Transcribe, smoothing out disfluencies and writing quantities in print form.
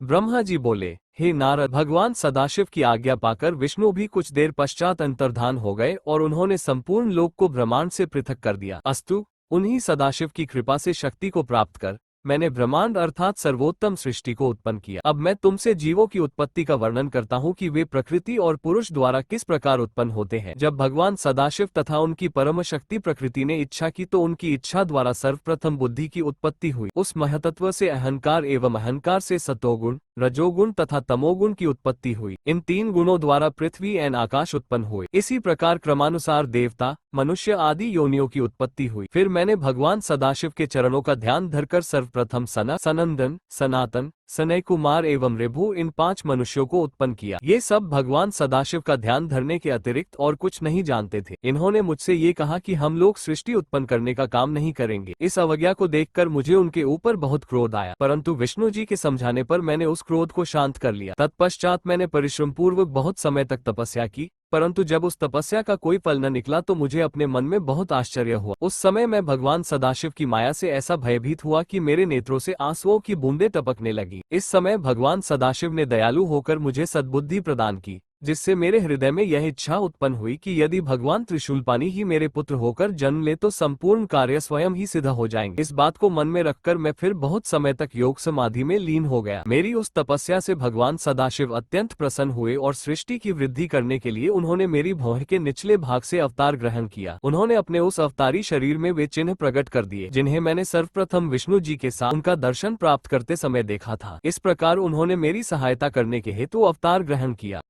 ब्रह्मा जी बोले, हे नारद, भगवान सदाशिव की आज्ञा पाकर विष्णु भी कुछ देर पश्चात अंतर्धान हो गए और उन्होंने संपूर्ण लोक को ब्रह्मांड से पृथक कर दिया। अस्तु, उन्हीं सदाशिव की कृपा से शक्ति को प्राप्त कर मैंने ब्रह्मांड अर्थात सर्वोत्तम सृष्टि को उत्पन्न किया। अब मैं तुमसे जीवों की उत्पत्ति का वर्णन करता हूँ कि वे प्रकृति और पुरुष द्वारा किस प्रकार उत्पन्न होते हैं। जब भगवान सदाशिव तथा उनकी परम शक्ति प्रकृति ने इच्छा की तो उनकी इच्छा द्वारा सर्वप्रथम बुद्धि की उत्पत्ति हुई। उस महतत्व से अहंकार एवं अहंकार से सतोगुण, रजोगुण तथा तमोगुण की उत्पत्ति हुई। इन तीन गुणों द्वारा पृथ्वी एवं आकाश उत्पन्न हुए। इसी प्रकार क्रमानुसार देवता, मनुष्य आदि योनियों की उत्पत्ति हुई। फिर मैंने भगवान सदाशिव के चरणों का ध्यान धरकर सर्वप्रथम सनंदन, सनातन, सनय कुमार एवं ऋभु इन 5 मनुष्यों को उत्पन्न किया। ये सब भगवान सदाशिव का ध्यान धरने के अतिरिक्त और कुछ नहीं जानते थे। इन्होंने मुझसे ये कहा कि हम लोग सृष्टि उत्पन्न करने का काम नहीं करेंगे। इस अवज्ञा को देखकर मुझे उनके ऊपर बहुत क्रोध आया, परंतु विष्णु जी के समझाने पर मैंने उस क्रोध को शांत कर लिया। तत्पश्चात मैंने परिश्रम पूर्वक बहुत समय तक तपस्या की, परंतु जब उस तपस्या का कोई फल न निकला तो मुझे अपने मन में बहुत आश्चर्य हुआ। उस समय मैं भगवान सदाशिव की माया से ऐसा भयभीत हुआ कि मेरे नेत्रों से आंसुओं की बूंदें टपकने लगी। इस समय भगवान सदाशिव ने दयालु होकर मुझे सद्बुद्धि प्रदान की, जिससे मेरे हृदय में यह इच्छा उत्पन्न हुई कि यदि भगवान त्रिशूलपाणी ही मेरे पुत्र होकर जन्म ले तो संपूर्ण कार्य स्वयं ही सिद्ध हो जाएंगे। इस बात को मन में रखकर मैं फिर बहुत समय तक योग समाधि में लीन हो गया। मेरी उस तपस्या से भगवान सदाशिव अत्यंत प्रसन्न हुए और सृष्टि की वृद्धि करने के लिए उन्होंने मेरी भौह के निचले भाग से अवतार ग्रहण किया। उन्होंने अपने उस अवतारी शरीर में वे चिन्ह प्रकट कर दिए जिन्हें मैंने सर्वप्रथम विष्णु जी के साथ उनका दर्शन प्राप्त करते समय देखा था। इस प्रकार उन्होंने मेरी सहायता करने के हेतु अवतार ग्रहण किया।